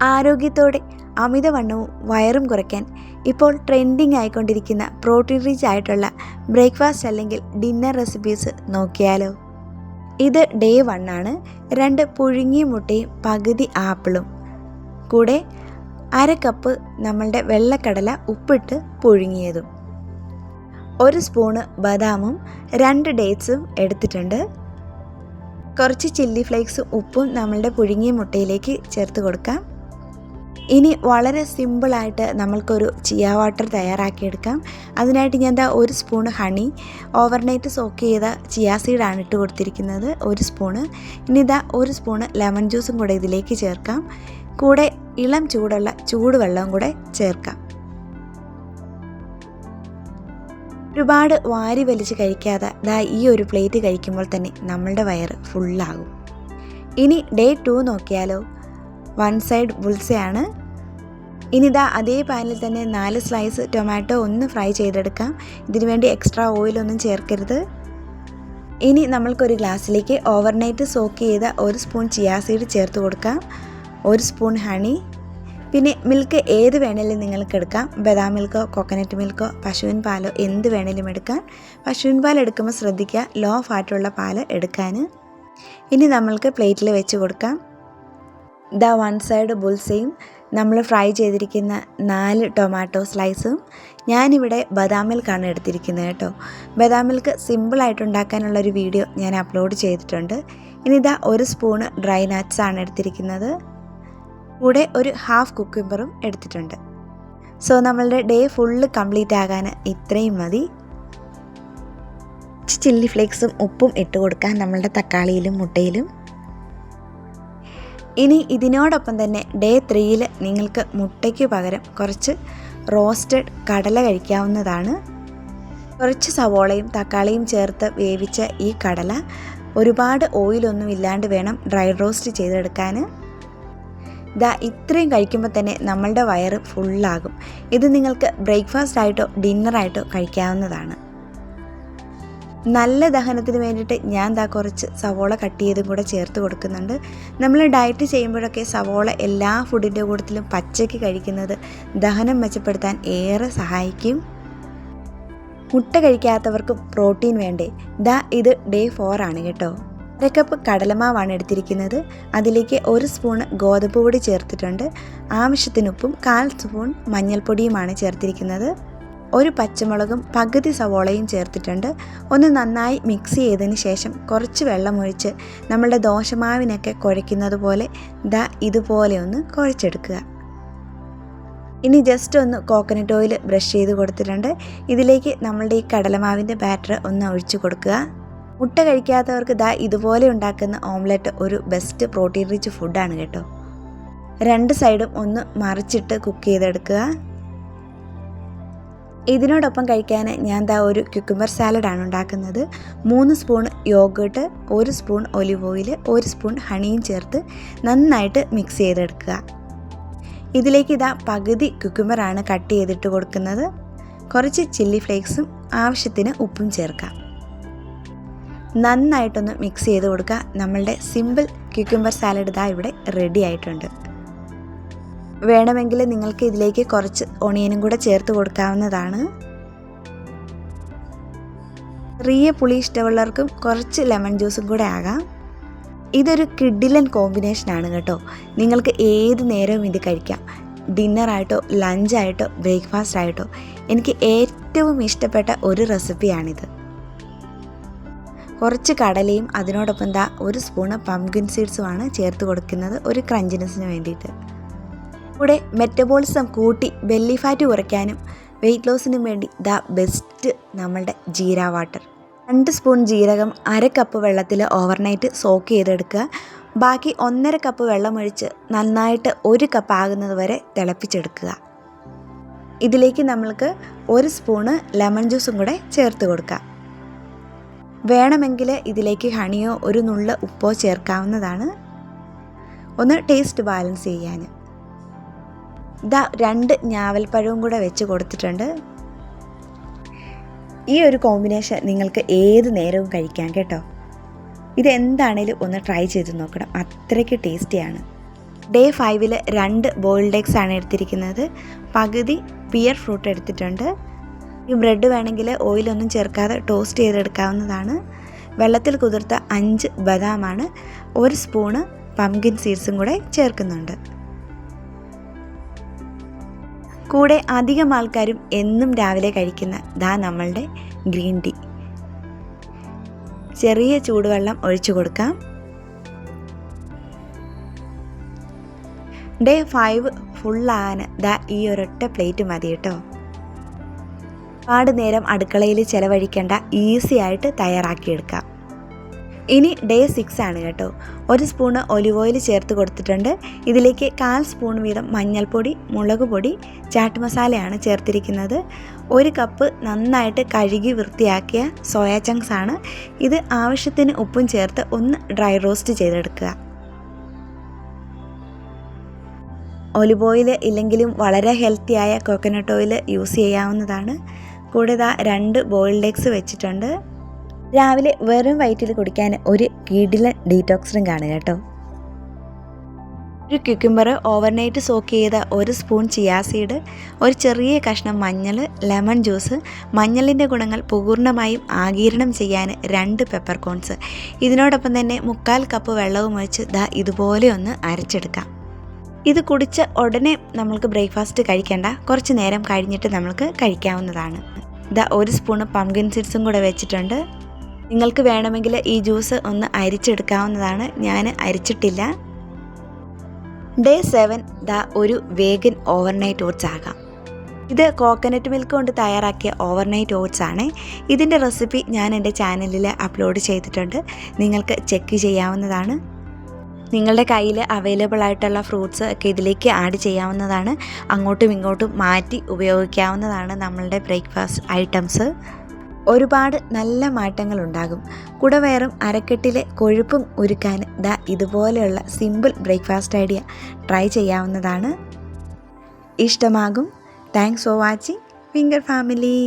ആരോഗ്യത്തോടെ അമിതവണ്ണവും വയറും കുറയ്ക്കാൻ ഇപ്പോൾ ട്രെൻഡിങ് ആയിക്കൊണ്ടിരിക്കുന്ന പ്രോട്ടീൻ റിച്ച് ആയിട്ടുള്ള ബ്രേക്ക്ഫാസ്റ്റ് അല്ലെങ്കിൽ ഡിന്നർ റെസിപ്പീസ് നോക്കിയാലോ? ഇത് ഡേ 1 ആണ്. 2 പുഴുങ്ങിയ മുട്ടയും പകുതി ആപ്പിളും കൂടെ 1/2 കപ്പ് നമ്മളുടെ വെള്ളക്കടല ഉപ്പിട്ട് പുഴുങ്ങിയതും, 1 സ്പൂണ് ബദാമും 2 ഡേറ്റ്സും എടുത്തിട്ടുണ്ട്. കുറച്ച് ചില്ലി ഫ്ലേക്സും ഉപ്പും നമ്മളുടെ പുഴുങ്ങിയ മുട്ടയിലേക്ക് ചേർത്ത് കൊടുക്കാം. ഇനി വളരെ സിമ്പിളായിട്ട് നമ്മൾക്കൊരു ചിയ വാട്ടർ തയ്യാറാക്കിയെടുക്കാം. അതിനായിട്ട് ഞാൻ 1 സ്പൂണ് ഹണി, ഓവർനൈറ്റ് സോക്ക് ചെയ്ത ചിയ സീഡാണ് ഇട്ട് കൊടുത്തിരിക്കുന്നത്, 1 സ്പൂണ്. ഇനി 1 സ്പൂണ് ലെമൺ ജ്യൂസും കൂടെ ഇതിലേക്ക് ചേർക്കാം. കൂടെ ഇളം ചൂടുള്ള ചൂടുവെള്ളവും കൂടെ ചേർക്കാം. ഒരുപാട് വാരി വലിച്ച് കഴിക്കാതെ ഈ ഒരു പ്ലേറ്റ് കഴിക്കുമ്പോൾ തന്നെ നമ്മളുടെ വയറ് ഫുള്ളാകും. ഇനി ഡേ 2 നോക്കിയാലോ? 1 സൈഡ് ബുൾസയാണ്. ഇനി അതേ പാനിൽ തന്നെ 4 സ്ലൈസ് ടൊമാറ്റോ ഒന്ന് ഫ്രൈ ചെയ്തെടുക്കാം. ഇതിനു വേണ്ടി എക്സ്ട്രാ ഓയിലൊന്നും ചേർക്കരുത്. ഇനി നമ്മൾക്കൊരു ഗ്ലാസ്സിലേക്ക് ഓവർനൈറ്റ് സോക്ക് ചെയ്ത 1 സ്പൂൺ ചിയ സീഡ് ചേർത്ത് കൊടുക്കാം, 1 സ്പൂൺ ഹണി, പിന്നെ മിൽക്ക് ഏത് വേണേലും നിങ്ങൾക്ക് എടുക്കാം. ബദാം മിൽക്കോ കോക്കനട്ട് മിൽക്കോ പശുവിൻ പാലോ എന്ത് വേണേലും എടുക്കാൻ. പശുവിൻ പാൽ എടുക്കുമ്പോൾ ശ്രദ്ധിക്കുക, ലോ ഫാറ്റുള്ള പാൽ എടുക്കാൻ. ഇനി നമ്മൾക്ക് പ്ലേറ്റിൽ വെച്ച് കൊടുക്കാം. 1 സൈഡ് ബുൾസയും നമ്മൾ ഫ്രൈ ചെയ്തിരിക്കുന്ന 4 ടൊമാറ്റോ സ്ലൈസും. ഞാനിവിടെ ബദാം മിൽക്കാണ് എടുത്തിരിക്കുന്നത് കേട്ടോ. ബദാം മിൽക്ക് സിമ്പിളായിട്ട് ഉണ്ടാക്കാനുള്ളൊരു വീഡിയോ ഞാൻ അപ്ലോഡ് ചെയ്തിട്ടുണ്ട്. ഇനി 1 സ്പൂണ് ഡ്രൈ നട്ട്സാണ് എടുത്തിരിക്കുന്നത്. കൂടെ ഒരു ഹാഫ് കുക്കുംബറും എടുത്തിട്ടുണ്ട്. സോ നമ്മളുടെ ഡേ ഫുള്ള് കംപ്ലീറ്റ് ആകാൻ ഇത്രയും മതി. ചില്ലി ഫ്ലേക്സും ഉപ്പും ഇട്ട് കൊടുക്കാൻ നമ്മളുടെ തക്കാളിയിലും മുട്ടയിലും. ഇനി ഇതിനോടൊപ്പം തന്നെ ഡേ 3-ൽ നിങ്ങൾക്ക് മുട്ടയ്ക്ക് പകരം കുറച്ച് റോസ്റ്റഡ് കടല കഴിക്കാവുന്നതാണ്. കുറച്ച് സവോളയും തക്കാളിയും ചേർത്ത് വേവിച്ച ഈ കടല ഒരുപാട് ഓയിലൊന്നും ഇല്ലാണ്ട് വേണം ഡ്രൈ റോസ്റ്റ് ചെയ്തെടുക്കാൻ. ഇത്രയും കഴിക്കുമ്പോൾ തന്നെ നമ്മളുടെ വയറ് ഫുള്ളാകും. ഇത് നിങ്ങൾക്ക് ബ്രേക്ക്ഫാസ്റ്റ് ആയിട്ടോ ഡിന്നറായിട്ടോ കഴിക്കാവുന്നതാണ്. നല്ല ദഹനത്തിന് വേണ്ടിയിട്ട് ഞാൻ കുറച്ച് സവോള കട്ട് ചെയ്തും കൂടെ ചേർത്ത് കൊടുക്കുന്നുണ്ട്. നമ്മൾ ഡയറ്റ് ചെയ്യുമ്പോഴൊക്കെ സവോള എല്ലാ ഫുഡിൻ്റെ കൂട്ടത്തിലും പച്ചയ്ക്ക് കഴിക്കുന്നത് ദഹനം മെച്ചപ്പെടുത്താൻ ഏറെ സഹായിക്കും. മുട്ട കഴിക്കാത്തവർക്കും പ്രോട്ടീൻ വേണ്ടേ? ഇത് ഡേ 4 ആണ് കേട്ടോ. 1 കപ്പ് കടലമാവാണ് എടുത്തിരിക്കുന്നത്. അതിലേക്ക് 1 സ്പൂണ് ഗോതമ്പ് പൊടി ചേർത്തിട്ടുണ്ട്. ആവശ്യത്തിനുപ്പും 1/4 സ്പൂൺ മഞ്ഞൾപ്പൊടിയുമാണ് ചേർത്തിരിക്കുന്നത്. 1 പച്ചമുളകും പകുതി സവോളയും ചേർത്തിട്ടുണ്ട്. ഒന്ന് നന്നായി മിക്സ് ചെയ്തതിന് ശേഷം കുറച്ച് വെള്ളമൊഴിച്ച് നമ്മളുടെ ദോശമാവിനൊക്കെ കുഴയ്ക്കുന്നത് പോലെ ഇതുപോലെ ഒന്ന് കുഴച്ചെടുക്കുക. ഇനി ജസ്റ്റ് ഒന്ന് കോക്കനട്ട് ഓയിൽ ബ്രഷ് ചെയ്ത് കൊടുത്തിട്ടുണ്ട്. ഇതിലേക്ക് നമ്മളുടെ ഈ കടലമാവിൻ്റെ ബാറ്റർ ഒന്ന് ഒഴിച്ച് കൊടുക്കുക. മുട്ട കഴിക്കാത്തവർക്ക് ഇതുപോലെ ഉണ്ടാക്കുന്ന ഓംലെറ്റ് ഒരു ബെസ്റ്റ് പ്രോട്ടീൻ റിച്ച് ഫുഡാണ് കേട്ടോ. 2 സൈഡും ഒന്ന് മറിച്ചിട്ട് കുക്ക് ചെയ്തെടുക്കുക. ഇതിനോടൊപ്പം കഴിക്കാൻ ഞാൻ ഒരു ക്യുക്കുംബർ സാലഡാണ് ഉണ്ടാക്കുന്നത്. 3 spoon yoghurt, 1 spoon olive oil, 1 spoon ഹണിയും ചേർത്ത് നന്നായിട്ട് മിക്സ് ചെയ്തെടുക്കുക. ഇതിലേക്ക് പകുതി ക്യുക്കുംബറാണ് കട്ട് ചെയ്തിട്ട് കൊടുക്കുന്നത്. കുറച്ച് ചില്ലി ഫ്ലേക്സും ആവശ്യത്തിന് ഉപ്പും ചേർക്കാം. നന്നായിട്ടൊന്ന് മിക്സ് ചെയ്ത് കൊടുക്കുക. നമ്മളുടെ സിമ്പിൾ ക്യുക്കുംബർ സാലഡ് ഇവിടെ റെഡി ആയിട്ടുണ്ട്. വേണമെങ്കിൽ നിങ്ങൾക്ക് ഇതിലേക്ക് കുറച്ച് ഒണിയനും കൂടെ ചേർത്ത് കൊടുക്കാവുന്നതാണ്. ചെറിയ പുളി ഇഷ്ടമുള്ളവർക്കും കുറച്ച് ലെമൺ ജ്യൂസും കൂടെ ആകാം. ഇതൊരു കിഡിലൻ കോമ്പിനേഷനാണ് കേട്ടോ. നിങ്ങൾക്ക് ഏത് നേരവും ഇത് കഴിക്കാം. ഡിന്നറായിട്ടോ ലഞ്ചായിട്ടോ ബ്രേക്ക്ഫാസ്റ്റ് ആയിട്ടോ. എനിക്ക് ഏറ്റവും ഇഷ്ടപ്പെട്ട ഒരു റെസിപ്പിയാണിത്. കുറച്ച് കടലയും അതിനോടൊപ്പം 1 സ്പൂണ് പംകിൻ സീഡ്സുമാണ് ചേർത്ത് കൊടുക്കുന്നത്, ഒരു ക്രഞ്ചിനെസ്സിന് വേണ്ടിയിട്ട്. കൂടെ മെറ്റബോളിസം കൂട്ടി ബെല്ലി ഫാറ്റ് കുറയ്ക്കാനും വെയിറ്റ് ലോസിനും വേണ്ടി ബെസ്റ്റ് നമ്മളുടെ ജീര വാട്ടർ. 2 സ്പൂൺ ജീരകം 1/2 കപ്പ് വെള്ളത്തിൽ ഓവർനൈറ്റ് സോക്ക് ചെയ്തെടുക്കുക. ബാക്കി 1/2 കപ്പ് വെള്ളമൊഴിച്ച് നന്നായിട്ട് 1 കപ്പ് ആകുന്നത് വരെ തിളപ്പിച്ചെടുക്കുക. ഇതിലേക്ക് നമ്മൾക്ക് 1 സ്പൂണ് ലെമൺ ജ്യൂസും കൂടെ ചേർത്ത് കൊടുക്കുക. വേണമെങ്കിൽ ഇതിലേക്ക് ഹണിയോ ഒരു നുള്ള് ഉപ്പോ ചേർക്കാവുന്നതാണ്, ഒന്ന് ടേസ്റ്റ് ബാലൻസ് ചെയ്യാൻ. 2 ഞാവൽപ്പഴവും കൂടെ വെച്ച് കൊടുത്തിട്ടുണ്ട്. ഈ ഒരു കോമ്പിനേഷൻ നിങ്ങൾക്ക് ഏത് നേരവും കഴിക്കാം കേട്ടോ. ഇതെന്താണേലും ഒന്ന് ട്രൈ ചെയ്ത് നോക്കണം, അത്രയ്ക്ക് ടേസ്റ്റിയാണ്. ഡേ 5 2 ബോയിൽഡ് എഗ്സ് ആണ് എടുത്തിരിക്കുന്നത്. പകുതി പിയർ ഫ്രൂട്ട് എടുത്തിട്ടുണ്ട്. ഈ ബ്രെഡ് വേണമെങ്കിൽ ഓയിലൊന്നും ചേർക്കാതെ ടോസ്റ്റ് ചെയ്തെടുക്കാവുന്നതാണ്. വെള്ളത്തിൽ കുതിർത്ത 5 ബദാമാണ്. 1 സ്പൂണ് പംകിൻ സീഡ്സും കൂടെ ചേർക്കുന്നുണ്ട്. കൂടെ അധികം ആൾക്കാരും എന്നും രാവിലെ കഴിക്കുന്ന നമ്മളുടെ ഗ്രീൻ ടീ. ചെറിയ ചൂടുവെള്ളം ഒഴിച്ചു കൊടുക്കാം. ഡേ 5 ഫുള്ളാകാൻ ഈ ഒരൊറ്റ പ്ലേറ്റ് മതി കേട്ടോ. ഒരുപാട് നേരം അടുക്കളയിൽ ചിലവഴിക്കേണ്ട, ഈസി ആയിട്ട് തയ്യാറാക്കിയെടുക്കാം. ഇനി ഡേ 6 ആണ് കേട്ടോ. 1 സ്പൂണ് ഒലിവ് ഓയിൽ ചേർത്ത് കൊടുത്തിട്ടുണ്ട്. ഇതിലേക്ക് 1/4 സ്പൂൺ വീതം മഞ്ഞൾപ്പൊടി, മുളക് പൊടി, ചാട്ട് മസാലയാണ് ചേർത്തിരിക്കുന്നത്. 1 കപ്പ് നന്നായിട്ട് കഴുകി വൃത്തിയാക്കിയ സോയാ ചങ്ക്സ് ആണ്. ഇത് ആവശ്യത്തിന് ഉപ്പും ചേർത്ത് ഒന്ന് ഡ്രൈ റോസ്റ്റ് ചെയ്തെടുക്കുക. ഒലിവ് ഓയിൽ ഇല്ലെങ്കിലും വളരെ ഹെൽത്തിയായ കോക്കനട്ട് ഓയിൽ യൂസ് ചെയ്യാവുന്നതാണ്. കൂടെ 2 ബോയിൽഡ് എഗ്സ് വെച്ചിട്ടുണ്ട്. രാവിലെ വെറും വയറ്റിൽ കുടിക്കാൻ ഒരു കിടിലൻ ഡീറ്റോക്സ് ഡ്രിങ്ക് ആണ് കേട്ടോ. ഒരു ക്യുക്കുംബർ ഓവർനൈറ്റ് സോക്ക് ചെയ്ത 1 സ്പൂൺ ചിയാ സീഡ്, ഒരു ചെറിയ കഷ്ണം മഞ്ഞൾ, ലെമൺ ജ്യൂസ്, മഞ്ഞളിൻ്റെ ഗുണങ്ങൾ പൂർണ്ണമായും ആഗിരണം ചെയ്യാൻ 2 പെപ്പർ കോൺസ്. ഇതിനോടൊപ്പം തന്നെ 1/4 കപ്പ് വെള്ളവും ഒഴിച്ച് ഇതുപോലെ ഒന്ന് അരച്ചെടുക്കാം. ഇത് കുടിച്ച ഉടനെ നമ്മൾക്ക് ബ്രേക്ക്ഫാസ്റ്റ് കഴിക്കേണ്ട, കുറച്ച് നേരം കഴിഞ്ഞിട്ട് നമ്മൾക്ക് കഴിക്കാവുന്നതാണ്. 1 സ്പൂണ് പംകിൻ സീഡ്സും കൂടെ വെച്ചിട്ടുണ്ട്. നിങ്ങൾക്ക് വേണമെങ്കിൽ ഈ ജ്യൂസ് ഒന്ന് അരിച്ചെടുക്കാവുന്നതാണ്. ഞാൻ അരിച്ചിട്ടില്ല. ഡേ 7 ഒരു വേഗൻ ഓവർനൈറ്റ് ഓട്സ് ആകാം. ഇത് കോക്കനട്ട് മിൽക്ക് കൊണ്ട് തയ്യാറാക്കിയ ഓവർനൈറ്റ് ഓട്സ് ആണ്. ഇതിൻ്റെ റെസിപ്പി ഞാൻ എൻ്റെ ചാനലിൽ അപ്ലോഡ് ചെയ്തിട്ടുണ്ട്. നിങ്ങൾക്ക് ചെക്ക് ചെയ്യാവുന്നതാണ്. നിങ്ങളുടെ കയ്യിൽ അവൈലബിൾ ആയിട്ടുള്ള ഫ്രൂട്ട്സ് ഒക്കെ ഇതിലേക്ക് ആഡ് ചെയ്യാവുന്നതാണ്. അങ്ങോട്ടും ഇങ്ങോട്ടും മാറ്റി ഉപയോഗിക്കാവുന്നതാണ് നമ്മളുടെ ബ്രേക്ക്ഫാസ്റ്റ് ഐറ്റംസ്. ഒരുപാട് നല്ല മാറ്റങ്ങളുണ്ടാകും. കുടവയറും അരക്കെട്ടിലെ കൊഴുപ്പും ഉരുക്കാൻ ഇതുപോലെയുള്ള സിമ്പിൾ ബ്രേക്ക്ഫാസ്റ്റ് ഐഡിയ ട്രൈ ചെയ്യാവുന്നതാണ്. ഇഷ്ടമാകും. Thanks for watching finger family.